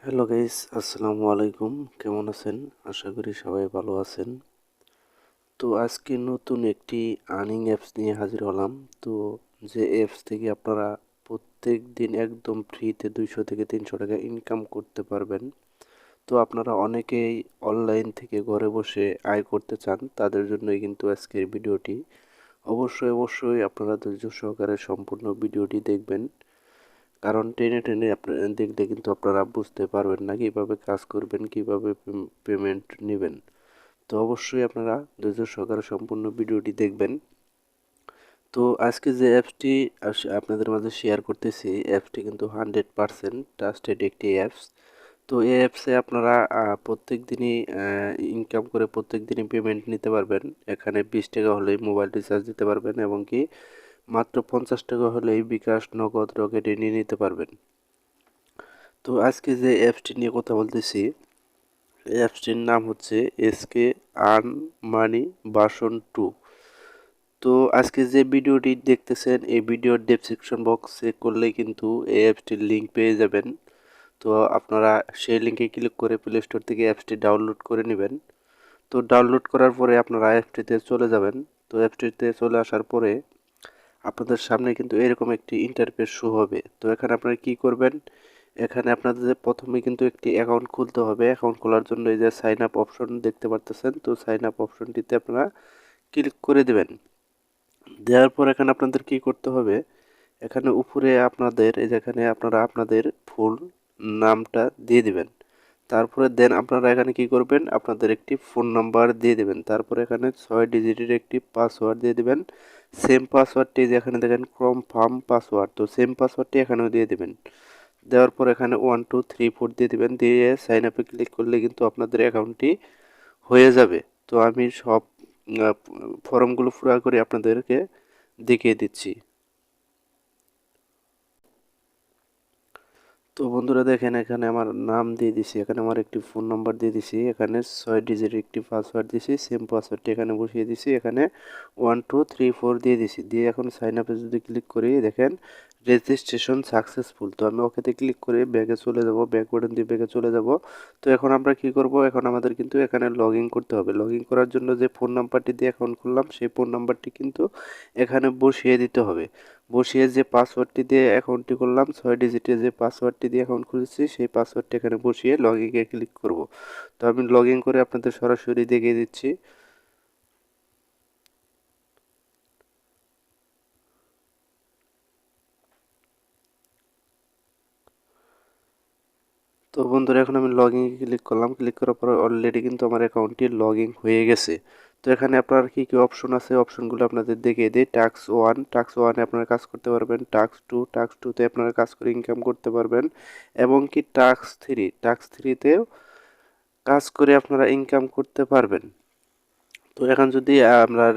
Hello guys, আসসালামু আলাইকুম। কেমন আছেন? আশা করি সবাই ভালো আছেন। তো আজকে নতুন একটি আর্নিং অ্যাপস নিয়ে হাজির হলাম। তো যে অ্যাপস থেকে আপনারা প্রত্যেক দিন একদম ফ্রিতে 200 থেকে 300 টাকা ইনকাম করতে পারবেন। তো আপনারা অনেকেই অনলাইন থেকে ঘরে বসে আয় করতে চান, তাদের জন্যই কিন্তু আজকের ভিডিওটি। অবশ্যই আপনারা ধৈর্য সহকারে সম্পূর্ণ ভিডিওটি দেখবেন, কারণ টেনে টেনে আপনারা দেখলে কিন্তু আপনারা বুঝতে পারবেন না কীভাবে কাজ করবেন, কীভাবে পেমেন্ট নেবেন। তো অবশ্যই আপনারা ধৈর্য সহকারে সম্পূর্ণ ভিডিওটি দেখবেন। তো আজকে যে অ্যাপসটি আপনাদের মাঝে শেয়ার করতেছি, অ্যাপসটি কিন্তু 100% ট্রাস্টেড একটি অ্যাপস। তো এই অ্যাপসে আপনারা প্রত্যেক দিনই ইনকাম করে প্রত্যেক দিনই পেমেন্ট নিতে পারবেন। এখানে 20 টাকা হলেই মোবাইল রিচার্জ দিতে পারবেন, এবং কি মাত্র 50 টাকা হলেই বিকাশ, নগদ, রকেটে নিয়ে নিতে পারবেন। তো আজকে যে অ্যাপসটি নিয়ে কথা বলতেছি, এই অ্যাপসটির নাম হচ্ছে এসকে আর্ন মানি ভার্সন 2। তো আজকে যে ভিডিওটি দেখতেছেন, এই ভিডিওর ডেসক্রিপশন বক্সে করলেই কিন্তু এই অ্যাপসটির লিঙ্ক পেয়ে যাবেন। তো আপনারা সেই লিঙ্কে ক্লিক করে প্লে স্টোর থেকে অ্যাপসটি ডাউনলোড করে নেবেন। তো ডাউনলোড করার পরে আপনারা অ্যাপসটিতে চলে যাবেন। তো অ্যাপসটিতে চলে আসার পরে আপনাদের সামনে কিন্তু এরকম একটি ইন্টারফেস শো হবে। তো এখানে আপনারা কি করবেন, এখানে আপনাদের প্রথমে কিন্তু একটি অ্যাকাউন্ট খুলতে হবে। অ্যাকাউন্ট খোলার জন্য এই যে সাইন আপ অপশন দেখতে পারতেছেন, তো সাইন আপ অপশনটিতে আপনারা ক্লিক করে দেবেন। দেওয়ার পর এখানে আপনাদের কি করতে হবে, এখানে উপরে আপনাদের এই যেখানে আপনারা আপনাদের ফুল নামটা দিয়ে দিবেন। তারপরে দেন আপনারা এখানে কি করবেন, আপনাদের একটি ফোন নাম্বার দিয়ে দেবেন। তারপরে এখানে 6 ডিজিটের একটি পাসওয়ার্ড দিয়ে দিবেন। সেম পাসওয়ার্ডটি যেখানে দেখেন কনফার্ম পাসওয়ার্ড, তো সেম পাসওয়ার্ডটি এখানেও দিয়ে দেবেন। দেওয়ার পর এখানে 1 2 3 4 দিয়ে দিবেন। দিয়ে সাইন আপে ক্লিক করলে কিন্তু আপনাদের অ্যাকাউন্টটি হয়ে যাবে। তো আমি সব ফর্মগুলো পুরো করে আপনাদেরকে দেখিয়ে দিচ্ছি। তো বন্ধুরা দেখেন, এখানে আমার নাম দিয়ে দিছি, এখানে আমার একটি ফোন নাম্বার দিয়ে দিছি, এখানে 6 ডিজিট একটি পাসওয়ার্ড দিছি, সেম পাসওয়ার্ডটি এখানে বসিয়ে দিছি, এখানে 1 2 3 4 দিয়ে দিছি। দিয়ে এখন সাইন আপে যদি ক্লিক করি, দেখেন রেজিস্ট্রেশন সাকসেসফুল। তো আমি ওকেতে ক্লিক করে ব্যাগে চলে যাব, ব্যাক বাটন দিয়ে ব্যাগে চলে যাব। তো এখন আমরা কি করব, এখন আমাদের কিন্তু এখানে লগ ইন করতে হবে। লগ ইন করার জন্য যে ফোন নাম্বারটি দিয়ে অ্যাকাউন্ট খুললাম, সেই ফোন নাম্বারটি কিন্তু এখানে বসিয়ে দিতে হবে। বসিয়ে যে পাসওয়ার্ডটি দিয়ে অ্যাকাউন্টটি করলাম, 6 ডিজিটের যে পাসওয়ার্ডটি দিয়ে অ্যাকাউন্ট খুলেছি, সেই পাসওয়ার্ডটি এখানে বসিয়ে লগ ইনে ক্লিক করব। তো আমি লগ ইন করে আপনাদের সরাসরি দেখিয়ে দিচ্ছি। তো বন্ধুরা এখন আমি লগ ইনে ক্লিক করলাম, ক্লিক করার পর অলরেডি কিন্তু আমার অ্যাকাউন্টটি লগ ইন হয়ে গেছে। তো এখানে আপনার কি কি অপশন আছে, অপশনগুলো আপনাদের দেখিয়ে দিই। টাস্ক 1, টাস্ক 1-এ আপনারা কাজ করতে পারবেন। টাস্ক 2, টাস্ক 2-তে আপনারা কাজ করে ইনকাম করতে পারবেন। এবং কি টাস্ক 3, টাস্ক 3-তেও কাজ করে আপনারা ইনকাম করতে পারবেন। তো এখন যদি আপনার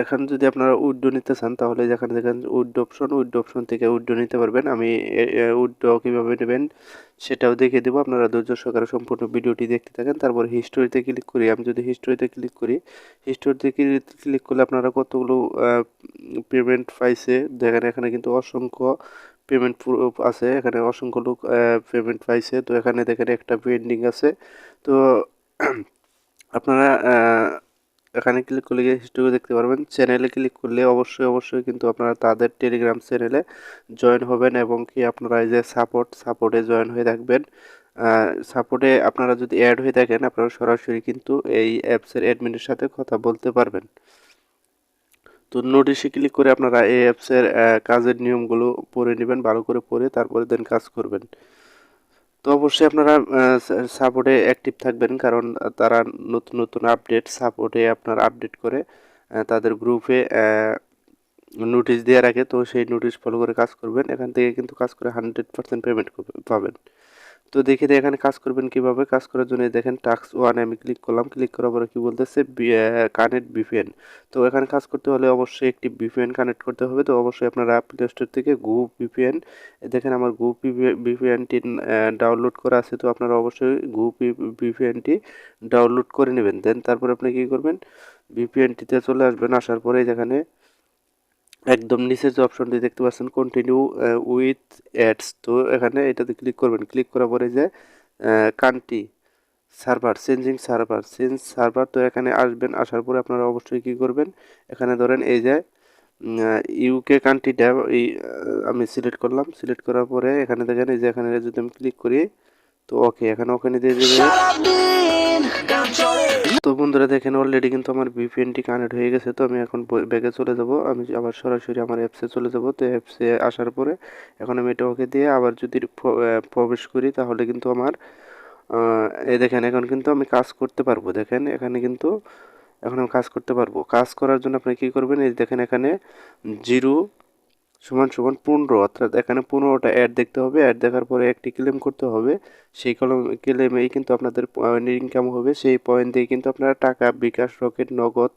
এখন যদি আপনারা উইথড্র নিতে চান, তাহলে যেখানে দেখেন উইথড্র অপশন থেকে উইথড্র নিতে পারবেন। আমি উইথড্র কীভাবে নেবেন সেটাও দেখিয়ে দেবো। আপনারা ধৈর্য সহকারে সম্পূর্ণ ভিডিওটি দেখতে থাকেন। তারপর হিস্টোরিতে ক্লিক করি, আমি যদি হিস্টোরিতে ক্লিক করি, হিস্টোরিতে ক্লিক করলে আপনারা কতগুলো পেমেন্ট পাইছে দেখেন। এখানে কিন্তু অসংখ্য পেমেন্ট আছে, এখানে অসংখ্য লোক পেমেন্ট পাইছে। তো এখানে দেখেন একটা পেন্ডিং আছে। তো আপনারা এখানে ক্লিক করলে গিয়ে হিস্ট্রি দেখতে পারবেন। চ্যানেলে ক্লিক করলে অবশ্যই কিন্তু আপনারা তাদের টেলিগ্রাম চ্যানেলে জয়েন হবেন, এবং কি আপনারা এই যে সাপোর্টে জয়েন হয়ে থাকবেন। সাপোর্টে আপনারা যদি অ্যাড হয়ে থাকেন, আপনারা সরাসরি কিন্তু এই অ্যাপসের অ্যাডমিনের সাথে কথা বলতে পারবেন। তো নোটিশে ক্লিক করে আপনারা এই অ্যাপসের কাজের নিয়মগুলো পড়ে নেবেন, ভালো করে পড়ে তারপরে দেন কাজ করবেন। তো অবশ্যই আপনারা সাপোর্টে অ্যাক্টিভ থাকবেন, কারণ তারা নতুন আপডেট সাপোর্টে আপনার আপডেট করে তাদের গ্রুপে নোটিশ দিয়ে রাখে। তো সেই নোটিশ ফলো করে কাজ করবেন। এখান থেকে কিন্তু কাজ করে 100% পেমেন্ট পাবেন। তো দেখে দিয়ে এখানে কাজ করবেন কিভাবে। কাজ করার জন্য দেখেন টাস্ক 1-এ আমি ক্লিক করলাম, ক্লিক করার পরে কি বলতেছে, কানেক্ট ভিপিএন। তো এখানে কাজ করতে হলে অবশ্যই একটি ভিপিএন কানেক্ট করতে হবে। তো অবশ্যই আপনারা প্লে স্টোর থেকে গো ভিপিএন, দেখেন আমার গো ভিপিএনটি ডাউনলোড করা আছে। তো আপনারা অবশ্যই গো ভিপিএনটি ডাউনলোড করে নেবেন। দেন তারপরে আপনি কী করবেন, ভিপিএনটিতে চলে আসবেন। আসার পরে যেখানে একদম নিচের যে অপশনটি দেখতে পাচ্ছেন কন্টিনিউ উইথ অ্যাডস, তো এখানে এটাতে ক্লিক করবেন। ক্লিক করার পরে যে কান্ট্রি সার্ভার চেঞ্জ সার্ভার, তো এখানে আসবেন। আসার পরে আপনারা অবশ্যই কী করবেন, এখানে ধরেন এই যে ইউকে কান্ট্রিটা এই আমি সিলেক্ট করলাম। সিলেক্ট করার পরে এখানে দেখেন এই যে এখানে যদি আমি ক্লিক করি, তো ওকে এখানে ওখানে দিয়ে দেবে। তো বন্ধুরা দেখেন অলরেডি কিন্তু আমার ভিপিএনটি কানেক্ট হয়ে গেছে। তো আমি এখন ব্যাগে চলে যাব, আমি আবার সরাসরি আমার অ্যাপসে চলে যাব। তো অ্যাপসে আসার পরে এখন আমি এটা ওকে দিয়ে আবার যদি প্রবেশ করি তাহলে কিন্তু আমার এই দেখেন এখন কিন্তু আমি কাজ করতে পারবো। দেখেন এখানে কিন্তু এখন আমি কাজ করতে পারবো। কাজ করার জন্য আপনি কী করবেন, এই দেখেন এখানে 0 = 15, অর্থাৎ এখানে 15টা অ্যাড দেখতে হবে। অ্যাড দেখার পরে একটি ক্লেম করতে হবে। সেই ক্লেমেই কিন্তু আপনাদের পয়েন্ট ইনকাম হবে। সেই পয়েন্ট দিয়ে কিন্তু আপনারা টাকা, বিকাশ, রকেট, নগদ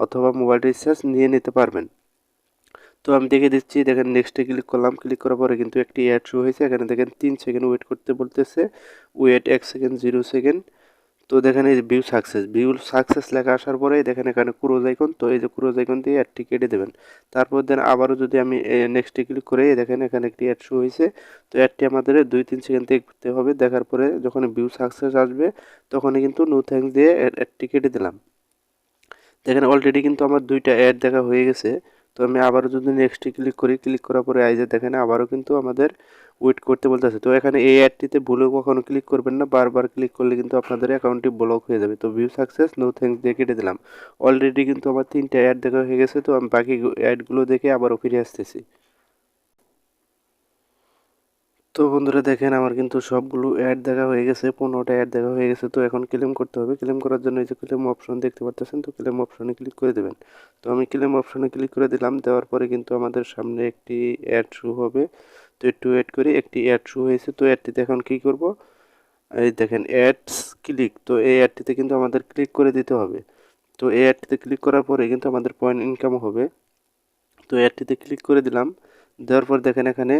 অথবা মোবাইল রিচার্জ নিয়ে নিতে পারবেন। তো আমি দেখে দিচ্ছি, দেখেন নেক্সটে ক্লিক করলাম। ক্লিক করার পরে কিন্তু একটি অ্যাড শো হয়েছে। এখানে দেখেন 3 সেকেন্ড ওয়েট করতে বলতেছে, ওয়েট 1 সেকেন্ড, 0 সেকেন্ড। তো দেখেন এই যে ভিউ সাকসেস লেখা আসার পরে দেখেন এখানে ক্রোজ আইকন, তো এই যে ক্রোজ আইকন দিয়ে অ্যাডটি কেটে দেবেন। তারপর দেন আবারও যদি আমি নেক্সটে ক্লিক করে দেখেন এখানে একটি অ্যাড শো হয়েছে। তো অ্যাডটি আমাদের 2-3 সেকেন্ড দেখতে হবে। দেখার পরে যখন ভিউ সাকসেস আসবে তখনই কিন্তু নো থ্যাঙ্কস দিয়ে অ্যাডটি কেটে দিলাম। দেখেন অলরেডি কিন্তু আমার 2টা অ্যাড দেখা হয়ে গেছে। তো আমি আবারও যদি নেক্সটে ক্লিক করি, ক্লিক করার পরে এই যে দেখেন আবারও কিন্তু আমাদের ওয়েট করতে বলতেছে। তো এখানে এই অ্যাডটিতে ভুলেও কখনো ক্লিক করবেন না, বারবার ক্লিক করলে কিন্তু আপনাদের অ্যাকাউন্টটি ব্লক হয়ে যাবে। তো ভিউ সাকসেস, নো থ্যাঙ্কস দিয়ে কেটে দিলাম। অলরেডি কিন্তু আমার 3টা অ্যাড দেখা হয়ে গেছে। তো আমি বাকি অ্যাডগুলো দেখে আবারও ফিরে আসতেছি। তো বন্ধুরা দেখেন আমার কিন্তু সবগুলো অ্যাড দেখা হয়ে গেছে, 15টা অ্যাড দেখা হয়ে গেছে। তো এখন ক্লেম করতে হবে। ক্লেম করার জন্য এই যে ক্লেম অপশন দেখতে পাচ্ছেন, তো ক্লেম অপশনে ক্লিক করে দেবেন। তো আমি ক্লেম অপশনে ক্লিক করে দিলাম। দেওয়ার পরে কিন্তু আমাদের সামনে একটি অ্যাড শো হবে। তো একটু ওয়েট করি, একটি অ্যাড শো হয়েছে। তো অ্যাডটিতে এখন কী করব, এই দেখেন অ্যাডস ক্লিক, তো এই অ্যাডটিতে কিন্তু আমাদের ক্লিক করে দিতে হবে। তো এই অ্যাডটিতে ক্লিক করার পরে কিন্তু আমাদের পয়েন্ট ইনকাম হবে। তো অ্যাডটিতে ক্লিক করে দিলাম। দেওয়ার পর দেখেন এখানে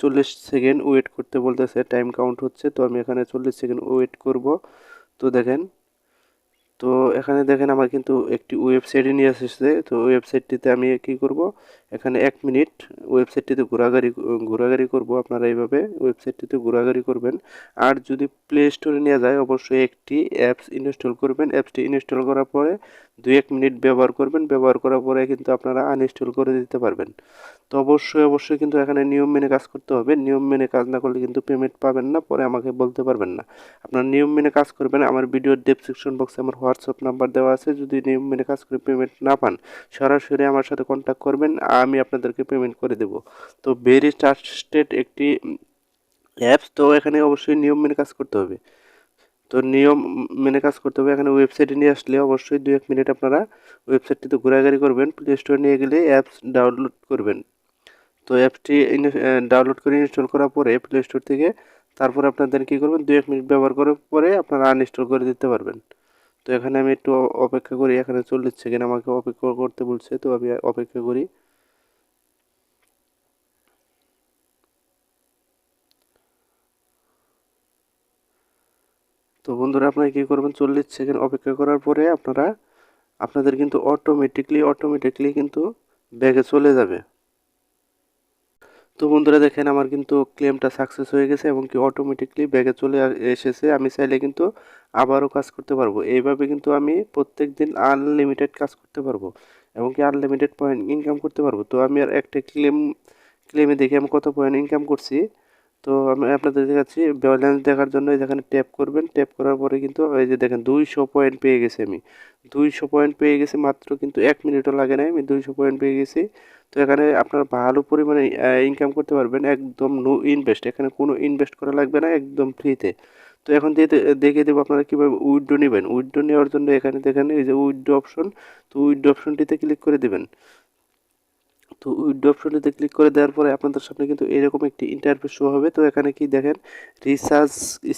40 সেকেন্ড ওয়েট করতে বলতেছে, টাইম কাউন্ট হচ্ছে। তো আমি এখানে 40 সেকেন্ড ওয়েট করব। তো দেখেন, তো এখানে দেখেন আমার কিন্তু একটি ওয়েবসাইটে নিয়ে এসেছে। তো ওয়েবসাইটটিতে আমি কি করব, এখানে 1 মিনিট ওয়েবসাইটটিতে ঘোরাঘুরি করব। আপনারা এইভাবে ওয়েবসাইটটিতে ঘোরাঘুরি করবেন। আর যদি প্লে স্টোরে নিয়ে যায় অবশ্যই একটি অ্যাপস ইনস্টল করবেন। অ্যাপসটি ইনস্টল করার পরে 2-1 মিনিট ব্যবহার করবেন। ব্যবহার করার পরে কিন্তু আপনারা আনইনস্টল করে দিতে পারবেন। তো অবশ্যই কিন্তু এখানে নিয়ম মেনে কাজ করতে হবে। নিয়ম মেনে কাজ না করলে কিন্তু পেমেন্ট পাবেন না, পরে আমাকে বলতে পারবেন না। আপনার নিয়ম মেনে কাজ করবেন। আমার ভিডিওর ডেসক্রিপশন বক্সে আমার হোয়াটসঅ্যাপ নাম্বার দেওয়া আছে। যদি নিয়ম মেনে কাজ করে পেমেন্ট না পান সরাসরি আমার সাথে কন্ট্যাক্ট করবেন, আমি আপনাদেরকে পেমেন্ট করে দেব। তো ভেরি ট্রাস্টেড একটি অ্যাপস, তো এখানে অবশ্যই নিয়ম মেনে কাজ করতে হবে। তো নিয়ম মেনে কাজ করতে হবে। এখানে ওয়েবসাইটে নিয়ে আসলে অবশ্যই 2-1 মিনিট আপনারা ওয়েবসাইটটিতে ঘোরাঘুরি করবেন। প্লে স্টোরে নিয়ে গেলে অ্যাপস ডাউনলোড করবেন। তো অ্যাপসটি ডাউনলোড করে ইনস্টল করার পরে প্লে স্টোর থেকে তারপরে আপনাদের কী করবেন, 2-1 মিনিট ব্যবহার করার পরে আপনারা আনইনস্টল করে দিতে পারবেন। তো এখানে আমি একটু অপেক্ষা করি। এখানে 40 সেকেন্ড আমাকে অপেক্ষা করতে বলছে, তো আমি অপেক্ষা করি। তো বন্ধুরা আপনারা কী করবেন, 40 সেকেন্ড অপেক্ষা করার পরে আপনাদের কিন্তু অটোমেটিকলি কিন্তু ব্যাগে চলে যাবে। তো বন্ধুরা দেখেন আমার কিন্তু ক্লেমটা সাকসেস হয়ে গেছে এবং কি অটোমেটিকলি ব্যাগে চলে এসেছে। আমি চাইলে কিন্তু আবারও কাজ করতে পারবো। এইভাবে কিন্তু আমি প্রত্যেক দিন আনলিমিটেড কাজ করতে পারবো এবং কি আনলিমিটেড পয়েন্ট ইনকাম করতে পারবো। তো আমি আর একটা ক্লেমে দেখে আমি কত পয়েন্ট ইনকাম করছি। তো আমি আপনাদের দেখাচ্ছি। ব্যালেন্স দেখার জন্য যেখানে ট্যাপ করবেন, ট্যাপ করার পরে কিন্তু এই যে দেখেন 200 পয়েন্ট পেয়ে গেছি আমি। 200 পয়েন্ট পেয়ে গেছি মাত্র, কিন্তু 1 মিনিটও লাগে নাই, আমি 200 পয়েন্ট পেয়ে গেছি। তো এখানে আপনারা ভালো পরিমাণে ইনকাম করতে পারবেন, একদম নো ইনভেস্ট। এখানে কোনো ইনভেস্ট করা লাগবে না, একদম ফ্রিতে। তো এখন দেখিয়ে দেবো আপনারা কীভাবে উইথড্র নেবেন। উইথড্র নেওয়ার জন্য এখানে দেখেন এই যে উইথড্র অপশন, তো উইথড্র অপশনটিতে ক্লিক করে দেবেন। তো উইথড্র অপশনটিতে ক্লিক করে দেওয়ার পরে আপনাদের সামনে কিন্তু এরকম একটি ইন্টারফেস শো হবে। তো এখানে কি দেখেন, রিচার্জ,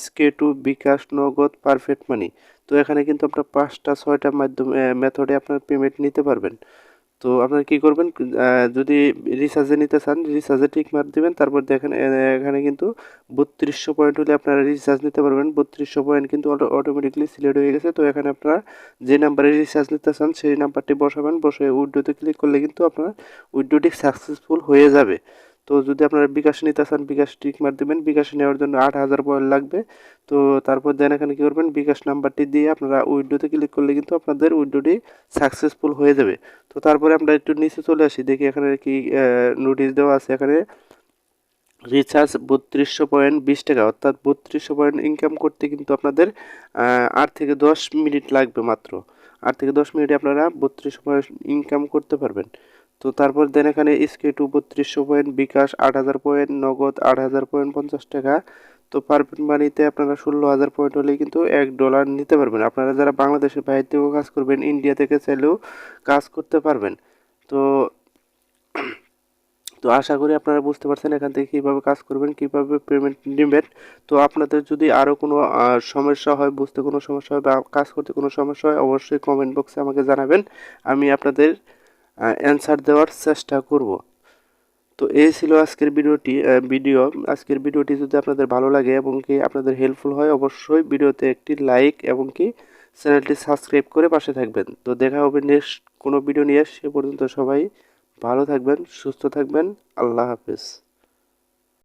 স্কে টু, বিকাশ, নগদ, পারফেক্ট মানি। তো এখানে কিন্তু আপনার 5টা 6টা মাধ্যমে মেথডে আপনার পেমেন্ট নিতে পারবেন। তো আপনারা কি করবেন, যদি রিচার্জে নিতে চান রিচার্জে টিক মার দিবেন। তারপর দেখেন এখানে কিন্তু 3200 পয়েন্ট হলে আপনারা রিচার্জ নিতে পারবেন। 3200 পয়েন্ট কিন্তু অটোমেটিকলি সিলেক্ট হয়ে গেছে। তো এখানে আপনারা যে নাম্বারে রিচার্জ নিতে চান সেই নাম্বারটি বসাবেন, বসে উইথড্রোতে ক্লিক করলে কিন্তু আপনার উইথড্রোটি সাকসেসফুল হয়ে যাবে। তো যদি আপনারা বিকাশ নিতে চান বিকাশ টিক মার দিবেন। বিকাশ নেওয়ার জন্য 8000 পয়েন্ট লাগবে। তো তারপর দেন এখানে কি করবেন, বিকাশ নাম্বারটি দিয়ে আপনারা উইথড্রোতে ক্লিক করলে কিন্তু আপনাদের উইথড্রোটি সাকসেসফুল হয়ে যাবে। তো তারপরে আমরা একটু নিচে চলে আসি, দেখি এখানে কি নোটিশ দেওয়া আছে। এখানে রিচার্জ 3200 পয়েন্ট 20 টাকা, অর্থাৎ 3200 পয়েন্ট ইনকাম করতে কিন্তু আপনাদের 8 থেকে 10 মিনিট লাগবে মাত্র। 8 থেকে 10 মিনিটে আপনারা 3200 পয়েন্ট ইনকাম করতে পারবেন। তো তারপর দেন এখানে SK2 3200 পয়েন্ট, বিকাশ 8000 পয়েন্ট, নগদ 8000 পয়েন্ট 50 টাকা। তো পারফেক্ট মানিতে আপনারা 16000 পয়েন্ট হলেই কিন্তু $1 নিতে পারবেন। আপনারা যারা বাংলাদেশের বাইরে থেকেও কাজ করবেন, ইন্ডিয়া থেকে চাইলেও কাজ করতে পারবেন। তো তো আশা করি আপনারা বুঝতে পারছেন এখান থেকে কীভাবে কাজ করবেন, কীভাবে পেমেন্ট নেবেন। তো আপনাদের যদি আরও কোনো সমস্যা হয়, বুঝতে কোনো সমস্যা হয় বা কাজ করতে কোনো সমস্যা হয়, অবশ্যই কমেন্ট বক্সে আমাকে জানাবেন। আমি আপনাদের অ্যান্সার দেওয়ার চেষ্টা করব। তো এই ছিল আজকের আজকের ভিডিওটি যদি আপনাদের ভালো লাগে এবং কি আপনাদের হেল্পফুল হয়, অবশ্যই ভিডিওতে একটি লাইক এবং কি চ্যানেলটি সাবস্ক্রাইব করে পাশে থাকবেন। তো দেখা হবে নেক্সট কোনো ভিডিও নিয়ে। সে পর্যন্ত সবাই ভালো থাকবেন, সুস্থ থাকবেন। আল্লাহ হাফেজ।